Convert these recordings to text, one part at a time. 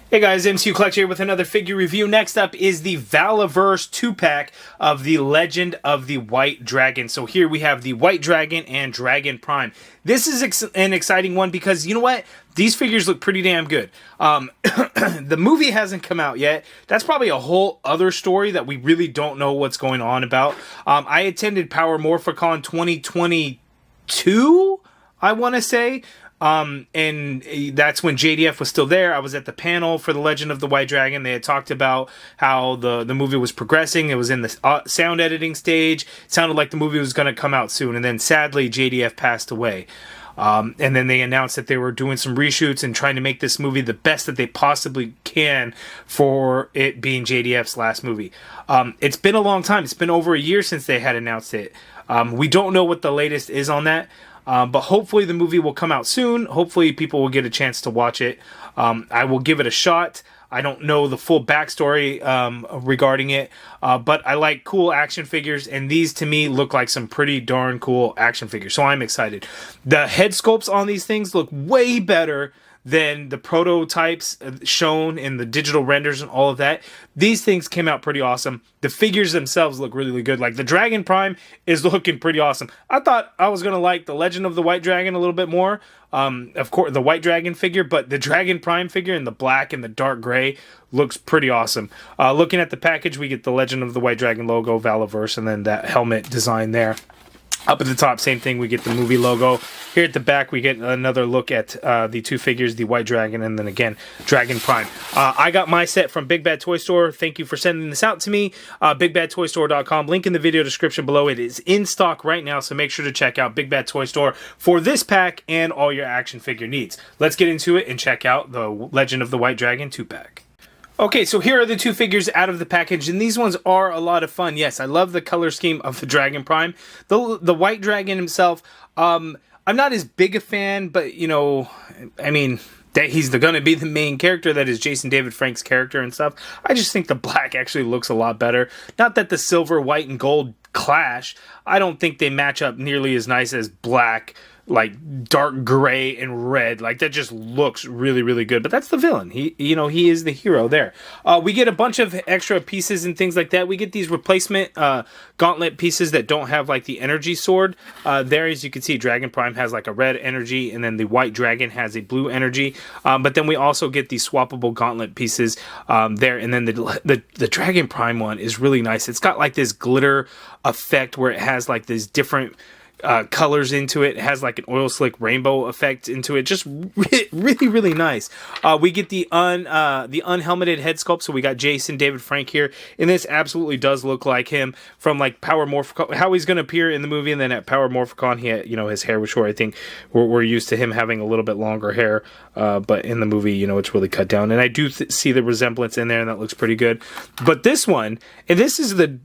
Hey guys, MCU Collector here with another figure review. Next up is the Valaverse 2-pack of the Legend of the White Dragon. So here we have the White Dragon and Dragon Prime. This is an exciting one because, you know what? These figures look pretty damn good. The movie hasn't come out yet. That's probably a whole other story that we really don't know what's going on about. I attended Power Morphicon 2022, I want to say. And that's when JDF was still there. I was at the panel for the Legend of the White Dragon. They had talked about how the movie was progressing. It was in the sound editing stage. It sounded like the movie was going to come out soon. And then sadly, JDF passed away. And then they announced that they were doing some reshoots and trying to make this movie the best that they possibly can for it being JDF's last movie. It's been a long time. It's been over a year since they had announced it. We don't know what the latest is on that. But hopefully the movie will come out soon. Hopefully people will get a chance to watch it. I will give it a shot. I don't know the full backstory regarding it, but I like cool action figures, and these to me look like some pretty darn cool action figures, so I'm excited. The head sculpts on these things look way better than the prototypes shown in the digital renders and all of that. These things came out pretty awesome. The figures themselves look really, really good. Like the Dragon Prime is looking pretty awesome. I thought I was going to like the Legend of the White Dragon a little bit more. Of course, the White Dragon figure, but the Dragon Prime figure in the black and the dark gray looks pretty awesome. Looking at the package, we get the Legend of the White Dragon logo, Valaverse, and then that helmet design there. Up at the top, same thing, we get the movie logo. Here at the back, we get another look at the two figures, the White Dragon and then again, Dragon Prime. I got my set from Big Bad Toy Store. Thank you for sending this out to me. BigBadToyStore.com. Link in the video description below. It is in stock right now, so make sure to check out Big Bad Toy Store for this pack and all your action figure needs. Let's get into it and check out the Legend of the White Dragon 2-pack. Okay, so here are the two figures out of the package, and these ones are a lot of fun. Yes, I love the color scheme of the Dragon Prime. The White Dragon himself, I'm not as big a fan, but, you know, I mean, that he's going to be the main character. That is Jason David Frank's character and stuff. I just think the black actually looks a lot better. Not that the silver, white, and gold clash. I don't think they match up nearly as nice as black, like dark gray and red. Like that just looks really, really good. But that's the villain. He is the hero there. We get a bunch of extra pieces and things like that. We get these replacement gauntlet pieces that don't have like the energy sword. There, as you can see, Dragon Prime has like a red energy, and then the White Dragon has a blue energy. But then we also get these swappable gauntlet pieces there, and then the Dragon Prime one is really nice. It's got like this glitter effect where it has like these different colors into it. It has like an oil slick rainbow effect into it. Just really, really nice. We get the unhelmeted head sculpt. So we got Jason David Frank here, and this absolutely does look like him from like Power Morphicon, how he's going to appear in the movie. And then at Power Morphicon, he had, his hair was short. I think we're used to him having a little bit longer hair, but in the movie, it's really cut down. And I do see the resemblance in there, and that looks pretty good. But this one, and this is the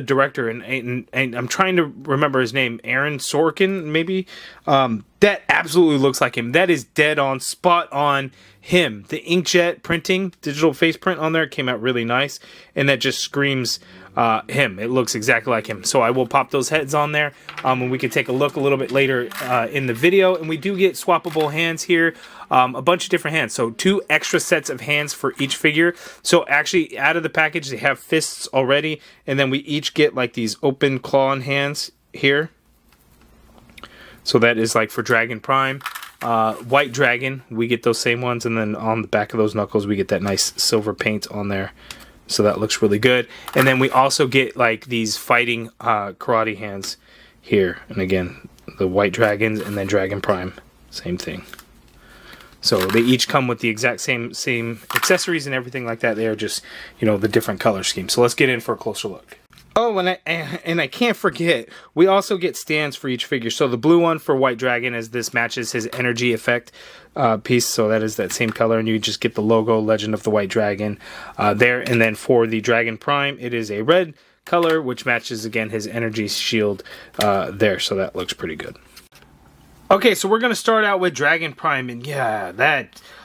director, and I'm trying to remember his name, Aaron Sorkin, maybe. That absolutely looks like him. That is dead on, spot on him. The inkjet printing, digital face print on there came out really nice, and that just screams him. It looks exactly like him. So I will pop those heads on there, and we can take a look a little bit later in the video. And we do get swappable hands here, a bunch of different hands. So 2 extra sets of hands for each figure. So actually, out of the package, they have fists already, and then we each get like these open claw hands here. So that is like for Dragon Prime. White Dragon, we get those same ones, and then on the back of those knuckles, we get that nice silver paint on there. So that looks really good. And then we also get like these fighting karate hands here. And again, the White Dragons and then Dragon Prime, same thing. So they each come with the exact same accessories and everything like that. They are just, the different color scheme. So let's get in for a closer look. Oh, and I can't forget, we also get stands for each figure. So the blue one for White Dragon, as this matches his energy effect piece, so that is that same color, and you just get the logo Legend of the White Dragon there. And then for the Dragon Prime, it is a red color, which matches again his energy shield there. So that looks pretty good. Okay, so we're going to start out with Dragon Prime, and yeah,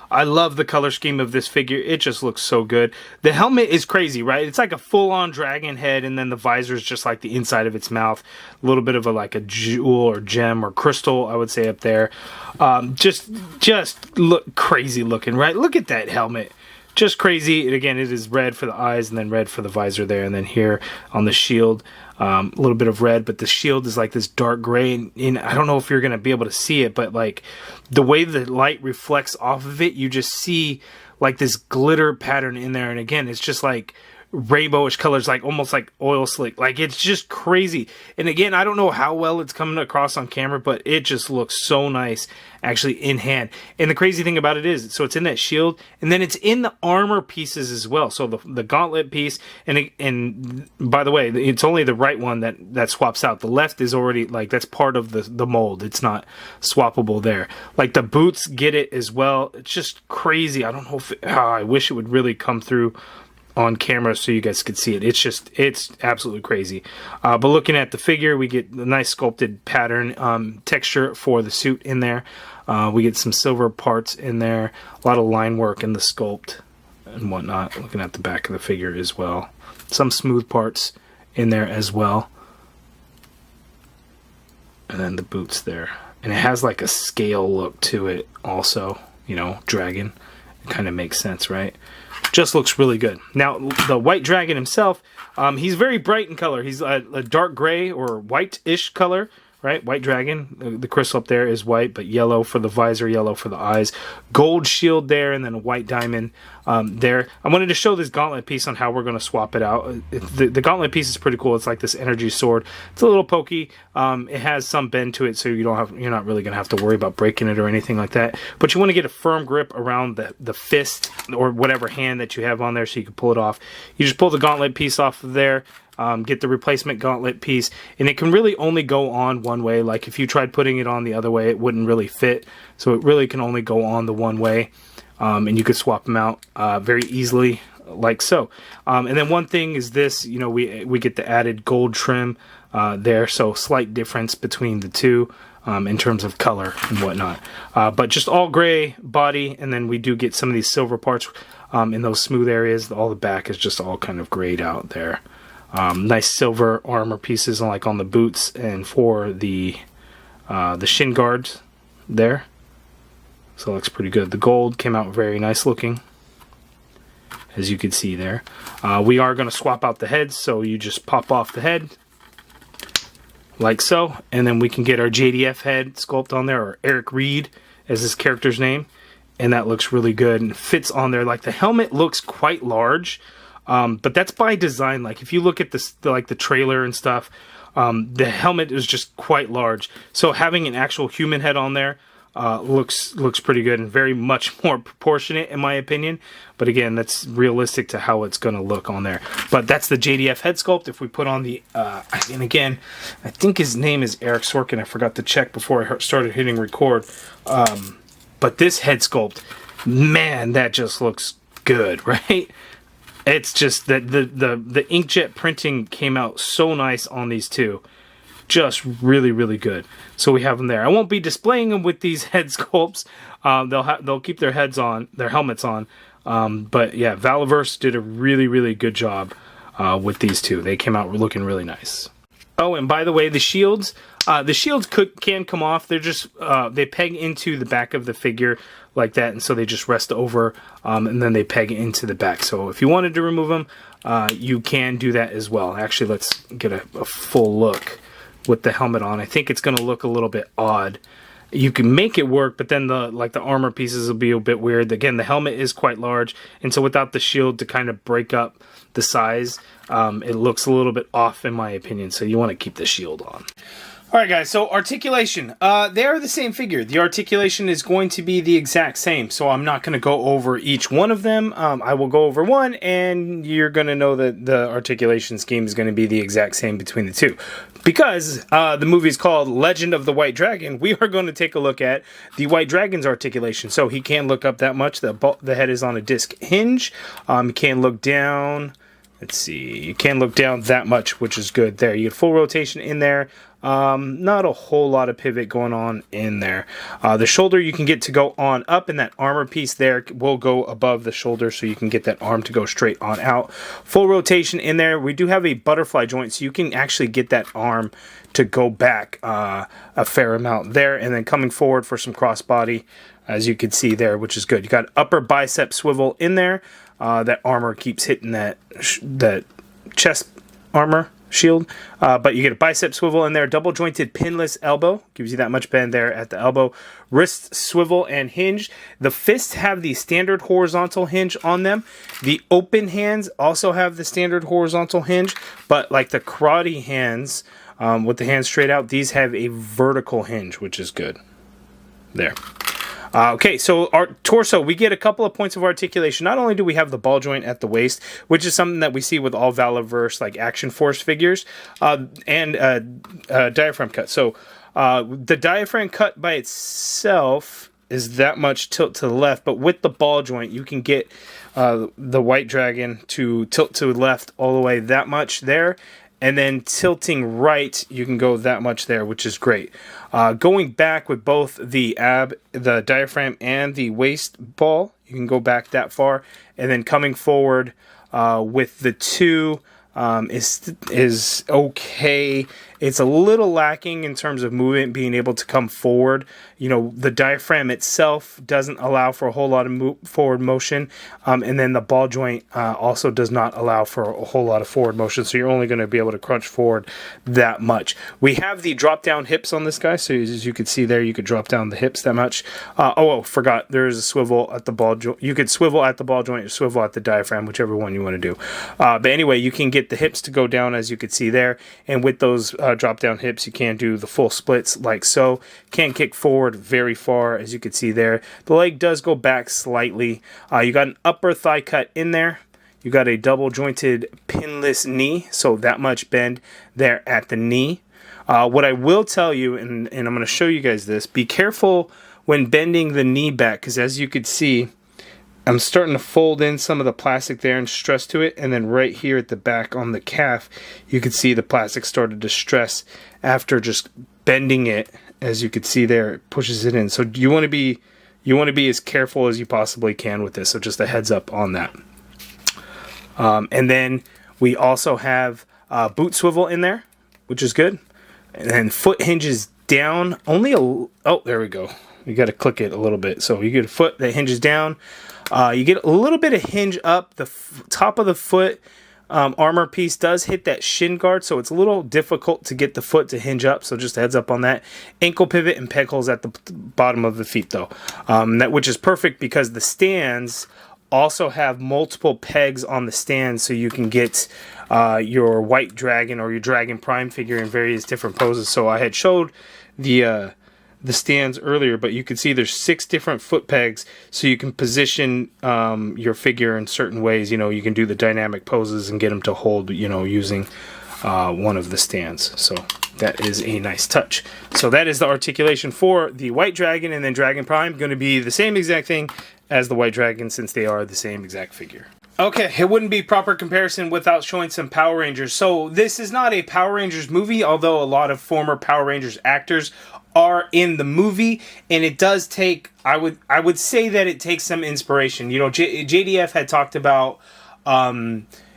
I love the color scheme of this figure. It just looks so good. The helmet is crazy, right? It's like a full-on dragon head, and then the visor is just like the inside of its mouth. A little bit of like a jewel or gem or crystal, I would say, up there. Just look crazy looking, right? Look at that helmet. just crazy. And again, it is red for the eyes and then red for the visor there. And then here on the shield, a little bit of red, but the shield is like this dark gray. And I don't know if you're going to be able to see it, but like the way the light reflects off of it, you just see like this glitter pattern in there. And again, it's just like rainbowish colors, like almost like oil slick. Like it's just crazy. And again, I don't know how well it's coming across on camera, but it just looks so nice actually in hand. And the crazy thing about it is, so it's in that shield, and then it's in the armor pieces as well. So the gauntlet piece, and by the way, it's only the right one that swaps out. The left is already like, that's part of the mold. It's not swappable there. Like the boots get it as well. It's just crazy. I don't know if I wish it would really come through on camera so you guys could see it. It's absolutely crazy. But looking at the figure, we get a nice sculpted pattern texture for the suit in there. We get some silver parts in there, a lot of line work in the sculpt and whatnot. Looking at the back of the figure as well, some smooth parts in there as well, and then the boots there. And it has like a scale look to it also, you know, dragon. It kind of makes sense, right? Just looks really good. Now, the white dragon himself, he's very bright in color. He's a dark gray or white-ish color, right? White dragon. The crystal up there is white, but yellow for the visor, yellow for the eyes. Gold shield there, and then a white diamond there. I wanted to show this gauntlet piece on how we're going to swap it out. The gauntlet piece is pretty cool. It's like this energy sword. It's a little pokey. It has some bend to it, so you're not really going to have to worry about breaking it or anything like that. But you want to get a firm grip around the fist or whatever hand that you have on there so you can pull it off. You just pull the gauntlet piece off of there. Get the replacement gauntlet piece, and it can really only go on one way. Like if you tried putting it on the other way, it wouldn't really fit, so it really can only go on the one way, and you could swap them out very easily like so. And then one thing is this, you know, we get the added gold trim there, so slight difference between the two in terms of color and whatnot, but just all gray body, and then we do get some of these silver parts in those smooth areas. All the back is just all kind of grayed out there. Nice silver armor pieces like on the boots and for the shin guards there. So it looks pretty good. The gold came out very nice looking, as you can see there. We are going to swap out the heads, so you just pop off the head like so, and then we can get our JDF head sculpt on there, or Eric Reed as his character's name, and that looks really good and fits on there. Like the helmet looks quite large. But that's by design. Like if you look at the trailer and stuff, the helmet is just quite large. So having an actual human head on there looks pretty good and very much more proportionate in my opinion. But again, that's realistic to how it's going to look on there. But that's the JDF head sculpt. If we put on the and again, I think his name is Eric Sorkin. I forgot to check before I started hitting record. But this head sculpt, man, that just looks good, right? It's just that the inkjet printing came out so nice on these two. Just really, really good. So we have them there. I won't be displaying them with these head sculpts. They'll keep their helmets on. But yeah, Valaverse did a really, really good job with these two. They came out looking really nice. Oh, and by the way, the shields can come off. They're just they peg into the back of the figure like that, and so they just rest over, and then they peg into the back. So if you wanted to remove them, you can do that as well. Actually, let's get a full look with the helmet on. I think it's going to look a little bit odd. You can make it work, but then the armor pieces will be a bit weird. Again, the helmet is quite large, and so without the shield to kind of break up the size, it looks a little bit off in my opinion. So you want to keep the shield on. Alright guys, so articulation. They are the same figure. The articulation is going to be the exact same, so I'm not going to go over each one of them. I will go over one, and you're going to know that the articulation scheme is going to be the exact same between the two. Because the movie is called Legend of the White Dragon, we are going to take a look at the White Dragon's articulation. So he can look up that much. The head is on a disc hinge. You can look down... Let's see, you can look down that much, which is good there. You get full rotation in there. Not a whole lot of pivot going on in there. The shoulder you can get to go on up, and that armor piece there will go above the shoulder, so you can get that arm to go straight on out. Full rotation in there. We do have a butterfly joint, so you can actually get that arm to go back a fair amount there, and then coming forward for some crossbody, as you can see there, which is good. You got upper bicep swivel in there. That armor keeps hitting that chest armor shield, but you get a bicep swivel in there. Double jointed pinless elbow gives you that much bend there at the elbow. Wrist swivel and hinge. The fists have the standard horizontal hinge on them. The open hands also have the standard horizontal hinge, but like the karate hands, with the hands straight out, these have a vertical hinge, which is good. There. Okay, so our torso, we get a couple of points of articulation. Not only do we have the ball joint at the waist, which is something that we see with all Valaverse, like Action Force figures, and diaphragm cut. So the diaphragm cut by itself is that much tilt to the left, but with the ball joint, you can get the White Dragon to tilt to the left all the way that much there. And then tilting right, you can go that much there, which is great. Going back with both the diaphragm, and the waist ball, you can go back that far. And then coming forward with the two is okay. It's a little lacking in terms of movement, being able to come forward. You know, the diaphragm itself doesn't allow for a whole lot of forward motion, and then the ball joint also does not allow for a whole lot of forward motion, so you're only going to be able to crunch forward that much. We have the drop down hips on this guy, so as you can see there, you could drop down the hips that much. Forgot, there's a swivel at the ball joint. You could swivel at the ball joint or swivel at the diaphragm, whichever one you want to do. But anyway, you can get the hips to go down, as you can see there, and with those drop down hips, you can do the full splits like so. Can kick forward very far, as you can see there. The leg does go back slightly. You got an upper thigh cut in there. You got a double jointed pinless knee, so that much bend there at the knee. What I will tell you, and I'm going to show you guys this, be careful when bending the knee back, because as you could see, I'm starting to fold in some of the plastic there and stress to it, and then right here at the back on the calf, you can see the plastic started to stress after just bending it. As you can see there, it pushes it in. So you want to be as careful as you possibly can with this. So just a heads up on that. And then we also have boot swivel in there, which is good. And then foot hinges down. There we go. You got to click it a little bit. So you get a foot that hinges down. You get a little bit of hinge up. The top of the foot armor piece does hit that shin guard, so it's a little difficult to get the foot to hinge up, so just a heads up on that. Ankle pivot and peg holes at the bottom of the feet, though, which is perfect because the stands also have multiple pegs on the stand, so you can get your White Dragon or your Dragon Prime figure in various different poses. So I had showed the stands earlier, but you can see there's 6 different foot pegs, so you can position your figure in certain ways. You know, you can do the dynamic poses and get them to hold, you know, using one of the stands. So that is a nice touch. So that is the articulation for the White Dragon, and then Dragon Prime going to be the same exact thing as the White Dragon, since they are the same exact figure. Okay, it wouldn't be proper comparison without showing some Power Rangers. So this is not a Power Rangers movie, although a lot of former Power Rangers actors are in the movie, and it does take, I would say that it takes some inspiration. You know, JDF had talked about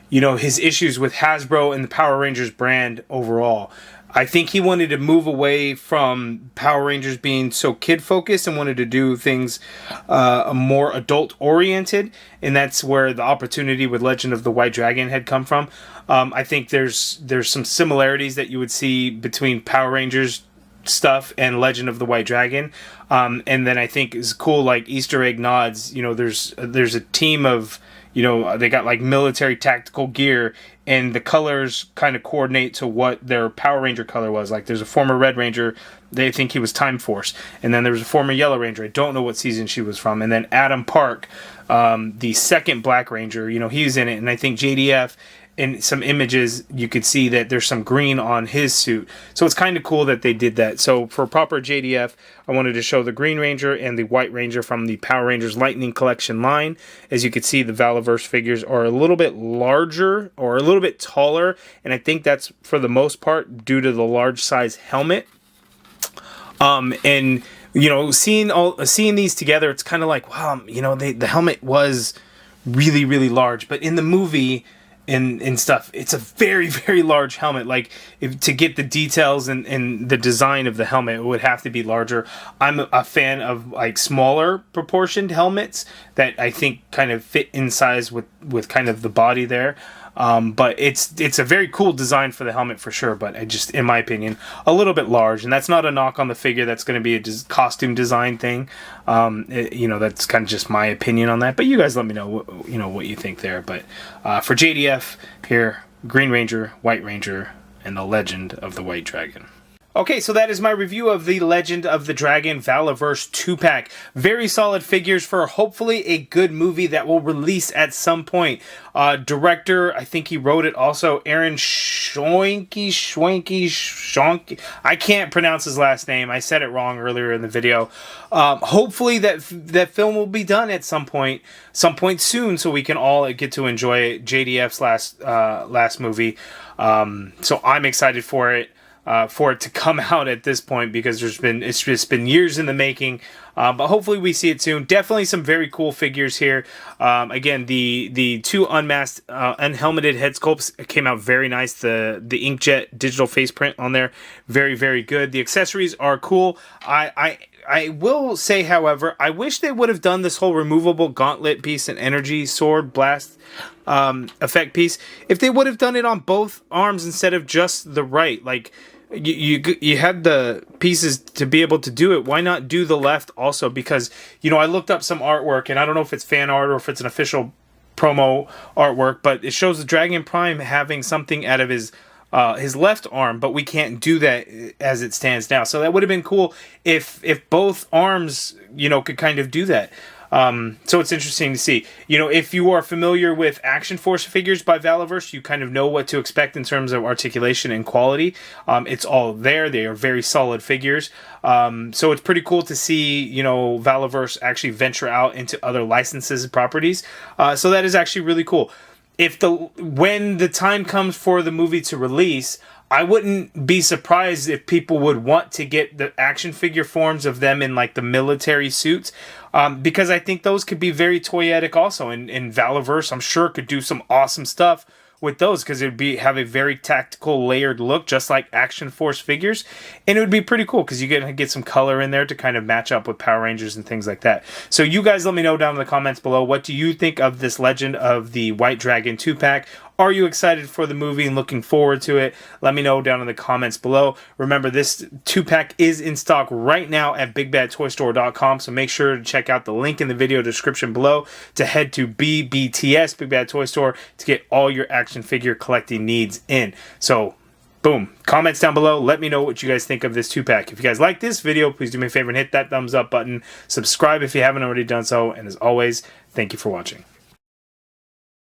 you know, his issues with Hasbro and the Power Rangers brand overall. I think he wanted to move away from Power Rangers being so kid-focused and wanted to do things more adult-oriented, and that's where the opportunity with Legend of the White Dragon had come from. I think there's some similarities that you would see between Power Rangers stuff and Legend of the White Dragon, and then I think is cool, like Easter egg nods. You know, there's a team of, you know, they got like military tactical gear, and the colors kind of coordinate to what their Power Ranger color was. Like there's a former Red Ranger, they think he was Time Force, and then there was a former Yellow Ranger, I don't know what season she was from, and then Adam Park, the second Black Ranger, you know, he's in it, and I think JDF in some images, you could see that there's some green on his suit. So it's kind of cool that they did that. So for proper JDF, I wanted to show the Green Ranger and the White Ranger from the Power Rangers Lightning Collection line. As you can see, the Valaverse figures are a little bit larger or a little bit taller, and I think that's for the most part due to the large size helmet. And you know, seeing these together, it's kind of like, wow, you know, the helmet was really, really large, but in the movie and stuff, it's a very, very large helmet. Like, to get the details and the design of the helmet, it would have to be larger. I'm a fan of like smaller proportioned helmets that I think kind of fit in size with kind of the body there. But it's a very cool design for the helmet for sure, but I just, in my opinion, a little bit large, and that's not a knock on the figure. That's going to be a costume design thing. You know, that's kind of just my opinion on that, but you guys let me know, you know, what you think there. But for JDF here, Green Ranger, White Ranger, and the Legend of the White Dragon. Okay, so that is my review of the Legend of the Dragon Valaverse 2-pack. Very solid figures for hopefully a good movie that will release at some point. Director, I think he wrote it also, Aaron Schwanke. I can't pronounce his last name. I said it wrong earlier in the video. Hopefully that film will be done at some point soon, so we can all get to enjoy JDF's last movie. So I'm excited for it. For it to come out at this point, because it's just been years in the making, but hopefully we see it soon. Definitely some very cool figures here. Again, the two unmasked, unhelmeted head sculpts came out very nice. The inkjet digital face print on there, very, very good. The accessories are cool. I will say, however, I wish they would have done this whole removable gauntlet piece and energy sword blast effect piece. If they would have done it on both arms instead of just the right, like, you had the pieces to be able to do it. Why not do the left also? Because, you know, I looked up some artwork, and I don't know if it's fan art or if it's an official promo artwork, but it shows the Dragon Prime having something out of his left arm, but we can't do that as it stands now. So that would have been cool if both arms, you know, could kind of do that. So it's interesting to see. You know, if you are familiar with Action Force figures by Valaverse, you kind of know what to expect in terms of articulation and quality. It's all there. They are very solid figures. So it's pretty cool to see, you know, Valaverse actually venture out into other licenses and properties. So that is actually really cool. When the time comes for the movie to release, I wouldn't be surprised if people would want to get the action figure forms of them in like the military suits, because I think those could be very toyetic also. And Valaverse, I'm sure, could do some awesome stuff with those, because it would have a very tactical, layered look, just like Action Force figures, and it would be pretty cool because you get some color in there to kind of match up with Power Rangers and things like that. So you guys let me know down in the comments below, what do you think of this Legend of the White Dragon 2-pack? Are you excited for the movie and looking forward to it? Let me know down in the comments below. Remember, this 2-pack is in stock right now at BigBadToyStore.com, so make sure to check out the link in the video description below to head to BBTS, Big Bad Toy Store, to get all your action figure collecting needs in. So, boom. Comments down below. Let me know what you guys think of this 2-pack. If you guys like this video, please do me a favor and hit that thumbs up button. Subscribe if you haven't already done so. And as always, thank you for watching.